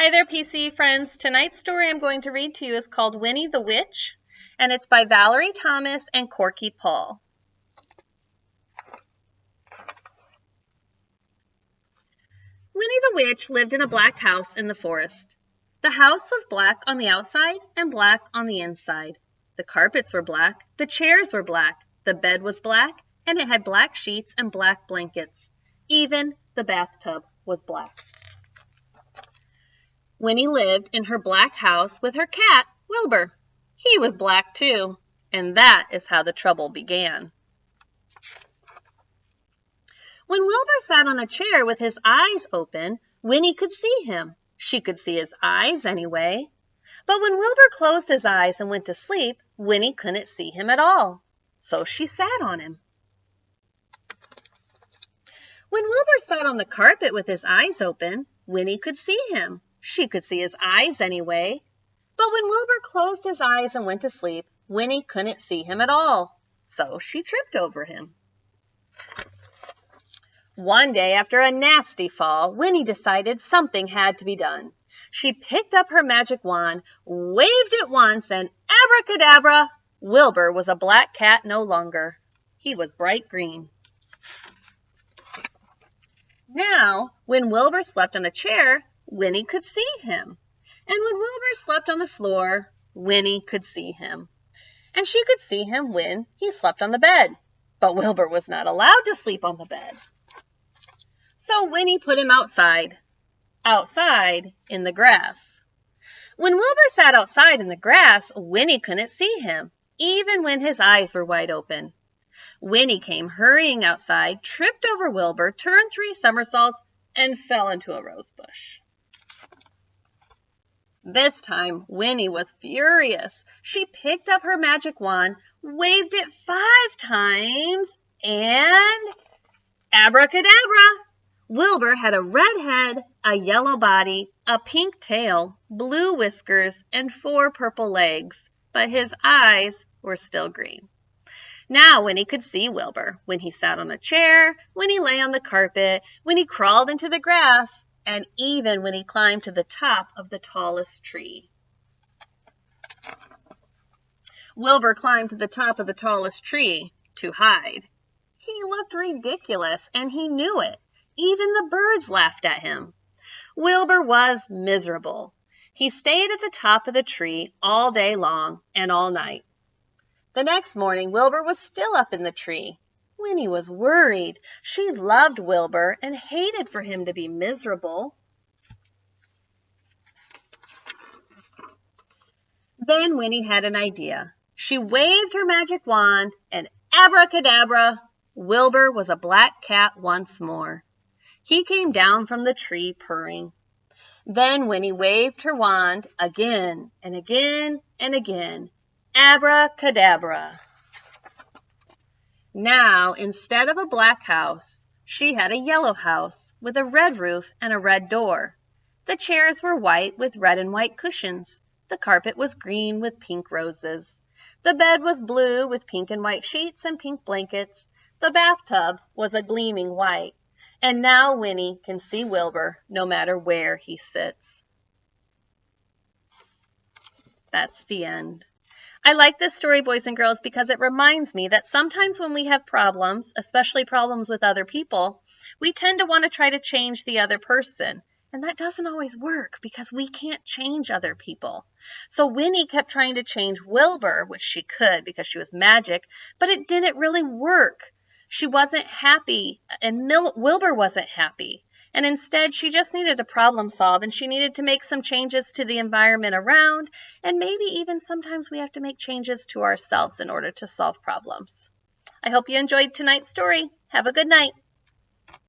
Hi there, PC friends. Tonight's story I'm going to read to you is called Winnie the Witch, and it's by Valerie Thomas and Corky Paul. Winnie the Witch lived in a black house in the forest. The house was black on the outside and black on the inside. The carpets were black, the chairs were black, the bed was black, and it had black sheets and black blankets. Even the bathtub was black. Winnie lived in her black house with her cat, Wilbur. He was black too, and that is how the trouble began. When Wilbur sat on a chair with his eyes open, Winnie could see him. She could see his eyes anyway. But when Wilbur closed his eyes and went to sleep, Winnie couldn't see him at all. So she sat on him. When Wilbur sat on the carpet with his eyes open, Winnie could see him. She could see his eyes anyway. But when Wilbur closed his eyes and went to sleep, Winnie couldn't see him at all. So she tripped over him. One day after a nasty fall, Winnie decided something had to be done. She picked up her magic wand, waved it once, and abracadabra! Wilbur was a black cat no longer. He was bright green. Now, when Wilbur slept on a chair, Winnie could see him. And when Wilbur slept on the floor, Winnie could see him. And she could see him when he slept on the bed. But Wilbur was not allowed to sleep on the bed. So Winnie put him outside in the grass. When Wilbur sat outside in the grass, Winnie couldn't see him, even when his eyes were wide open. Winnie came hurrying outside, tripped over Wilbur, turned 3 somersaults, and fell into a rose bush. This time, Winnie was furious. She picked up her magic wand, waved it 5 times, and abracadabra! Wilbur had a red head, a yellow body, a pink tail, blue whiskers, and 4 purple legs, but his eyes were still green. Now Winnie could see Wilbur when he sat on a chair, when he lay on the carpet, when he crawled into the grass, and even when he climbed to the top of the tallest tree. Wilbur climbed to the top of the tallest tree to hide. He looked ridiculous, and he knew it. Even the birds laughed at him. Wilbur was miserable. He stayed at the top of the tree all day long and all night. The next morning, Wilbur was still up in the tree. Winnie was worried. She loved Wilbur and hated for him to be miserable. Then Winnie had an idea. She waved her magic wand, and abracadabra! Wilbur was a black cat once more. He came down from the tree purring. Then Winnie waved her wand again and again and again. Abracadabra! Now, instead of a black house, she had a yellow house with a red roof and a red door. The chairs were white with red and white cushions. The carpet was green with pink roses. The bed was blue with pink and white sheets and pink blankets. The bathtub was a gleaming white. And now Winnie can see Wilbur no matter where he sits. That's the end. I like this story, boys and girls, because it reminds me that sometimes when we have problems, especially problems with other people, we tend to want to try to change the other person. And that doesn't always work because we can't change other people. So Winnie kept trying to change Wilbur, which she could because she was magic, but it didn't really work. She wasn't happy, and Wilbur wasn't happy. And instead, she just needed to problem solve, and she needed to make some changes to the environment around, and maybe even sometimes we have to make changes to ourselves in order to solve problems. I hope you enjoyed tonight's story. Have a good night.